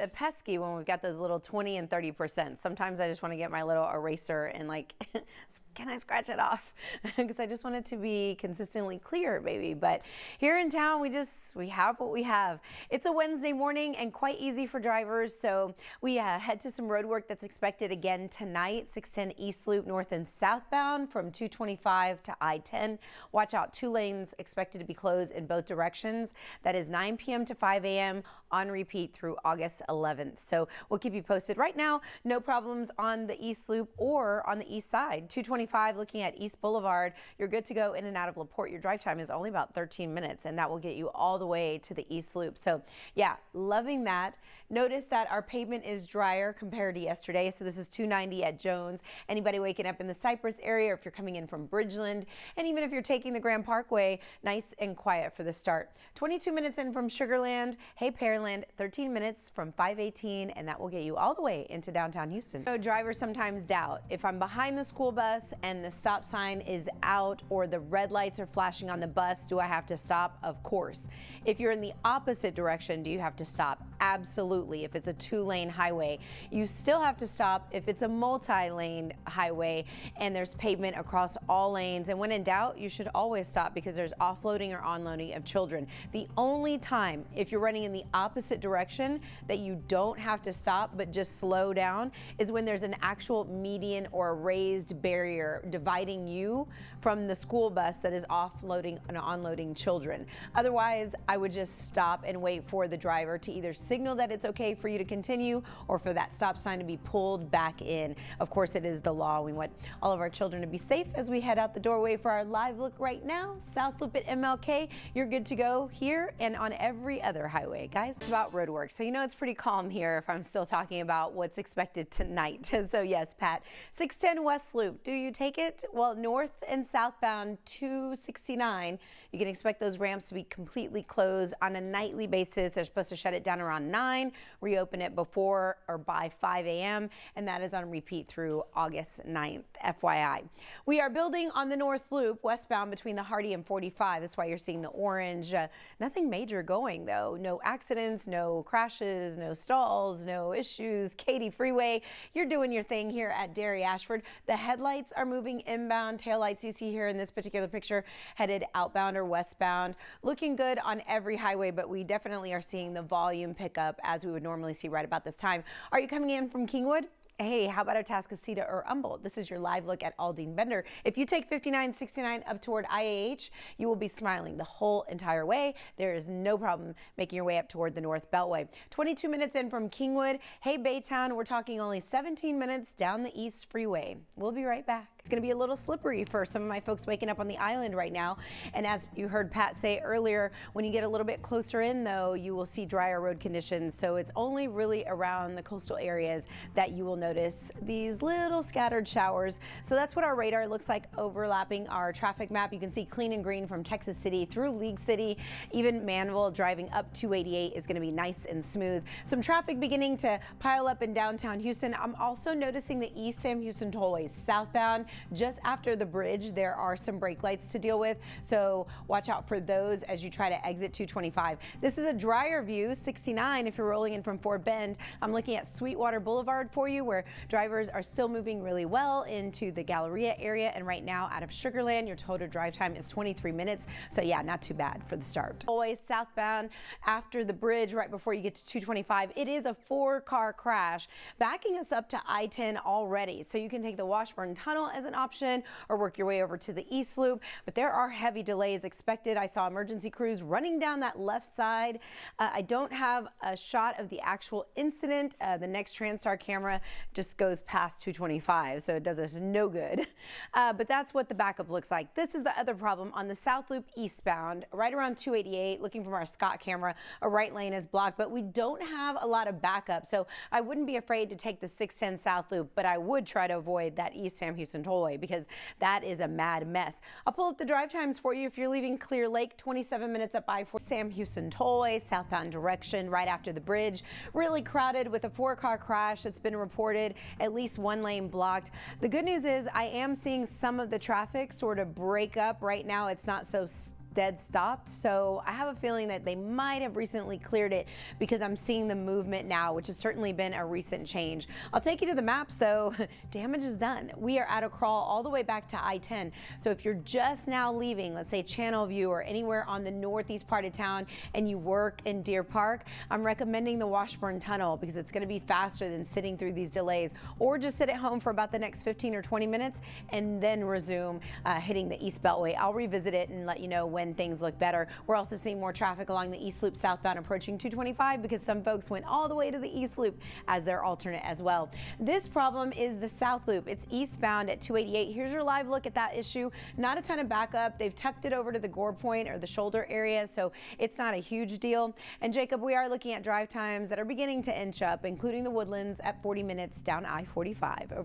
pesky when we've got those little 20 and 30%. Sometimes I just want to get my little eraser and like, can I scratch it off? Because I just want it to be consistently clear, baby. But here in town, we have what we have. It's a Wednesday morning and quite easy for drivers. So we head to some road work that's expected again tonight. 610 East Loop north and southbound from 225 to I-10. Watch out, 2 lanes expected to be closed in both directions. That is 9 p.m. to 5 a.m. on repeat through August 11th. So we'll keep you posted. Right now, no problems on the East Loop or on the east side. 225 looking at East Boulevard. You're good to go in and out of LaPorte. Your drive time is only about 13 minutes, and that will get you all the way to the East Loop. So yeah, loving that. Notice that our pavement is drier compared to yesterday. So this is 290 at Jones. Anybody waking up in the Cypress area, or if you're coming in from Bridgeland, and even if you're taking the Grand Parkway, nice and quiet for the start. 22 minutes in from Sugarland. Hey, Pearland, 13 minutes from 518, and that will get you all the way into downtown Houston. So drivers sometimes doubt if I'm behind the school bus and the stop sign is out or the red lights are flashing on the bus, do I have to stop? Of course. If you're in the opposite direction, do you have to stop? Absolutely. If it's a 2-lane highway, you still have to stop if it's a multi-lane highway and there's pavement across all lanes. And when in doubt, you should always stop because there's offloading or onloading of children. The only time, if you're running in the opposite direction, that you don't have to stop but just slow down is when there's an actual median or a raised barrier dividing you from the school bus that is offloading and onloading children. Otherwise, I would just stop and wait for the driver to either signal that it's okay for you to continue or for that stop sign to be pulled back in. Of course, it is the law. We want all of our children to be safe as we head out the doorway for our live look right now. South Loop at MLK. You're good to go here and on every other highway, guys. It's about road work. So you know it's pretty calm here if I'm still talking about what's expected tonight. So yes, Pat, 610 West Loop. Do you take it? Well, north and southbound 269, you can expect those ramps to be completely closed on a nightly basis. They're supposed to shut it down around 9, reopen it before or by 5 a.m. and that is on repeat through August 9th, FYI. We are building on the North Loop westbound between the Hardy and 45. That's why you're seeing the orange. Nothing major going though. No accidents, no crashes, no stalls, no issues. Katy Freeway, you're doing your thing here at Derry Ashford. The headlights are moving inbound. Taillights you see here in this particular picture headed outbound or westbound. Looking good on every highway, but we definitely are seeing the volume pick up as we would normally see right about this time. Are you coming in from Kingwood? Hey, how about Atascocita or Humboldt? This is your live look at Aldine Bender. If you take 5969 up toward IAH, you will be smiling the whole entire way. There is no problem making your way up toward the North Beltway. 22 minutes in from Kingwood. Hey, Baytown, we're talking only 17 minutes down the East Freeway. We'll be right back. It's going to be a little slippery for some of my folks waking up on the island right now. And as you heard Pat say earlier, when you get a little bit closer in, though, you will see drier road conditions. So it's only really around the coastal areas that you will notice these little scattered showers. So that's what our radar looks like overlapping our traffic map. You can see clean and green from Texas City through League City. Even Manville driving up 288 is going to be nice and smooth. Some traffic beginning to pile up in downtown Houston. I'm also noticing the East Sam Houston tollways southbound. Just after the bridge, there are some brake lights to deal with, so watch out for those as you try to exit 225. This is a drier view, 69 if you're rolling in from Fort Bend. I'm looking at Sweetwater Boulevard for you, where drivers are still moving really well into the Galleria area, and right now out of Sugarland, your total drive time is 23 minutes, so yeah, not too bad for the start. Always southbound after the bridge, right before you get to 225, it is a 4-car crash, backing us up to I-10 already, so you can take the Washburn Tunnel as an option or work your way over to the East Loop, but there are heavy delays expected. I saw emergency crews running down that left side. I don't have a shot of the actual incident. The next TransStar camera just goes past 225, so it does us no good. But that's what the backup looks like. This is the other problem on the South Loop eastbound, right around 288, looking from our Scott camera, a right lane is blocked, but we don't have a lot of backup, so I wouldn't be afraid to take the 610 South Loop, but I would try to avoid that East Sam Houston tollway because that is a mad mess. I'll pull up the drive times for you. If you're leaving Clear Lake, 27 minutes up I-4 Sam Houston tollway, southbound direction, right after the bridge. Really crowded with a 4-car crash that's been reported, at least 1 lane blocked. The good news is I am seeing some of the traffic sort of break up right now. It's not so dead stopped. So I have a feeling that they might have recently cleared it because I'm seeing the movement now, which has certainly been a recent change. I'll take you to the maps though. Damage is done. We are at a crawl all the way back to I-10. So if you're just now leaving, let's say Channelview or anywhere on the northeast part of town and you work in Deer Park, I'm recommending the Washburn Tunnel because it's going to be faster than sitting through these delays, or just sit at home for about the next 15 or 20 minutes and then resume hitting the East Beltway. I'll revisit it and let you know when things look better. We're also seeing more traffic along the East Loop southbound approaching 225 because some folks went all the way to the East Loop as their alternate as well. This problem is the South Loop. It's eastbound at 288. Here's your live look at that issue. Not a ton of backup. They've tucked it over to the Gore Point or the shoulder area, so it's not a huge deal. And Jacob, we are looking at drive times that are beginning to inch up, including the Woodlands at 40 minutes down I-45.